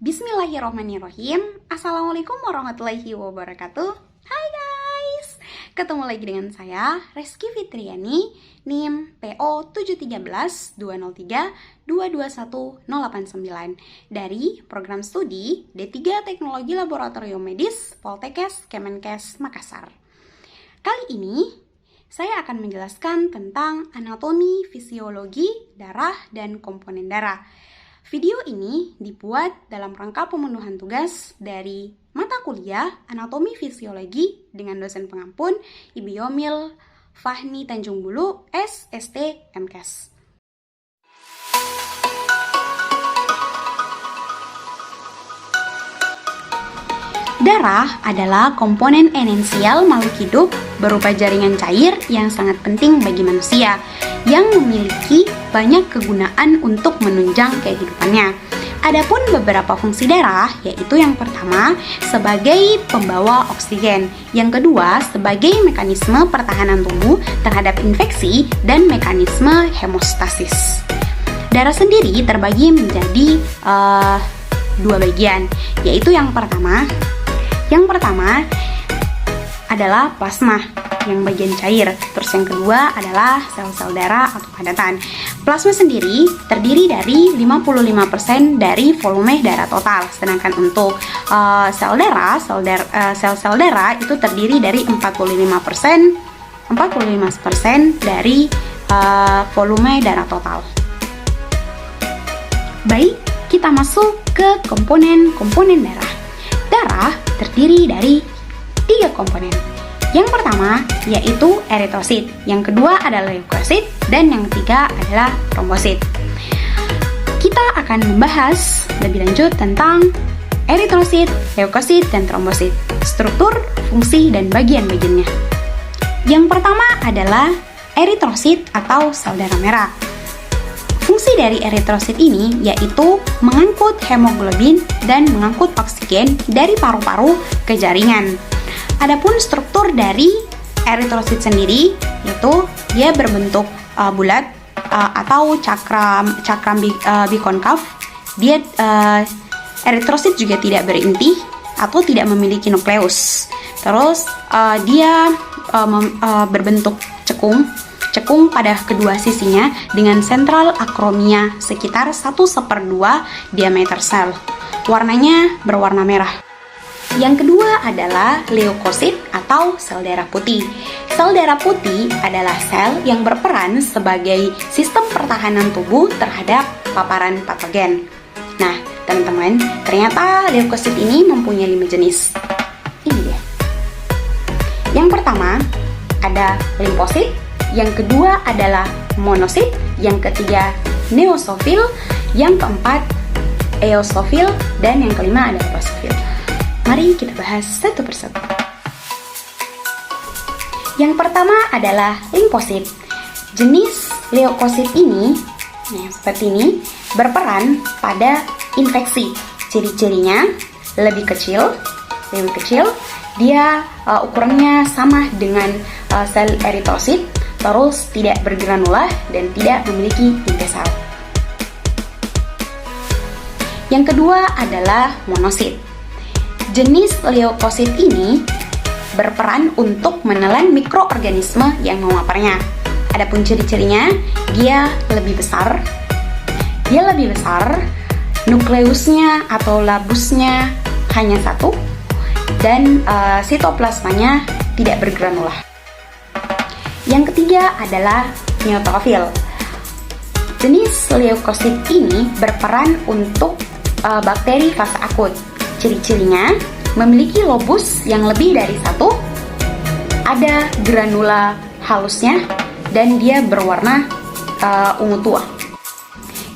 Bismillahirrahmanirrahim. Assalamualaikum warahmatullahi wabarakatuh. Hai guys, ketemu lagi dengan saya Reski Fitriani, NIM PO 713-203-221-089 dari program studi D3 Teknologi Laboratorium Medis Poltekkes Kemenkes Makassar. Kali ini saya akan menjelaskan tentang anatomi, fisiologi, darah, dan komponen darah. Video ini dibuat dalam rangka pemenuhan tugas dari mata kuliah Anatomi Fisiologi dengan dosen pengampun Ibu Yomil Fahmi Tanjung Bulu, SST MKes. Darah adalah komponen esensial makhluk hidup berupa jaringan cair yang sangat penting bagi manusia yang memiliki banyak kegunaan untuk menunjang kehidupannya. Adapun beberapa fungsi darah, yaitu yang pertama sebagai pembawa oksigen, yang kedua sebagai mekanisme pertahanan tubuh terhadap infeksi dan mekanisme hemostasis. Darah sendiri terbagi menjadi dua bagian, yaitu yang pertama adalah plasma yang bagian cair. Terus yang kedua adalah sel-sel darah atau padatan. Plasma sendiri terdiri dari 55% dari volume darah total. Sedangkan untuk sel-sel darah itu terdiri dari 45% dari volume darah total. Baik, kita masuk ke komponen darah. Darah terdiri dari 3 komponen. Yang pertama yaitu eritrosit, yang kedua adalah leukosit, dan yang ketiga adalah trombosit. Kita akan membahas lebih lanjut tentang eritrosit, leukosit, dan trombosit, struktur, fungsi, dan bagian-bagiannya. Yang pertama adalah eritrosit atau sel darah merah. Fungsi dari eritrosit ini yaitu mengangkut hemoglobin dan mengangkut oksigen dari paru-paru ke jaringan. Adapun struktur dari eritrosit sendiri yaitu dia berbentuk bulat atau cakram bikonkav. Dia eritrosit juga tidak berinti atau tidak memiliki nukleus. Terus dia berbentuk cekung pada kedua sisinya dengan sentral akromia sekitar 1/2 diameter sel. Warnanya berwarna merah. Yang kedua adalah leukosit atau sel darah putih. Sel darah putih adalah sel yang berperan sebagai sistem pertahanan tubuh terhadap paparan patogen. Nah, teman-teman, ternyata leukosit ini mempunyai 5 jenis. Ini dia. Yang pertama ada limfosit, yang kedua adalah monosit, yang ketiga neosofil, yang keempat eosofil, dan yang kelima adalah basofil. Mari kita bahas satu persatu. Yang pertama adalah limfosit. Jenis leukosit ini, seperti ini, berperan pada infeksi. Ciri-cirinya lebih kecil. Dia ukurannya sama dengan sel eritrosit, terus tidak bergranula dan tidak memiliki inti sel. Yang kedua adalah monosit. Jenis leukosit ini berperan untuk menelan mikroorganisme yang memaparnya. Adapun ciri-cirinya, dia lebih besar, nukleusnya atau labusnya hanya 1, dan sitoplasmanya tidak bergranula. Yang ketiga adalah neutrofil. Jenis leukosit ini berperan untuk bakteri fase akut. Ciri-cirinya memiliki lobus yang lebih dari 1, ada granula halusnya, dan dia berwarna ungu tua.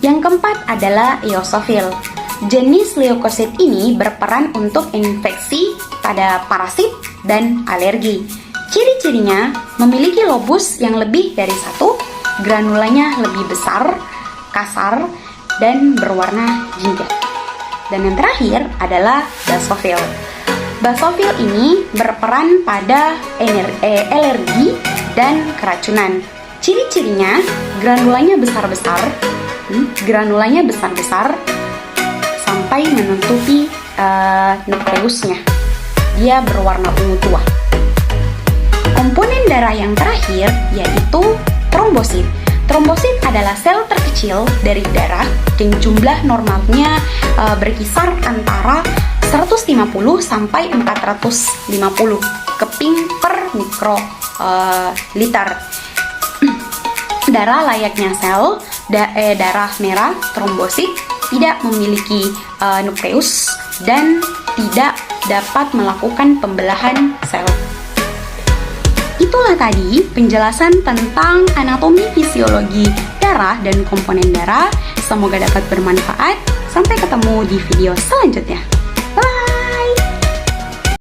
Yang keempat adalah eosofil. Jenis leukosit ini berperan untuk infeksi pada parasit dan alergi. Ciri-cirinya memiliki lobus yang lebih dari 1, granulanya lebih besar, kasar, dan berwarna jingga. Dan yang terakhir adalah basofil. Basofil ini berperan pada alergi dan keracunan. Ciri-cirinya granulanya besar-besar sampai menutupi nukleusnya. Dia berwarna ungu tua. Komponen darah yang terakhir yaitu trombosit. Trombosit adalah sel terkecil dari darah yang jumlah normalnya berkisar antara 150 sampai 450 keping per mikroliter. Darah layaknya sel darah merah, trombosit tidak memiliki nukleus dan tidak dapat melakukan pembelahan sel. Itulah tadi penjelasan tentang anatomi fisiologi darah dan komponen darah. Semoga dapat bermanfaat. Sampai ketemu di video selanjutnya.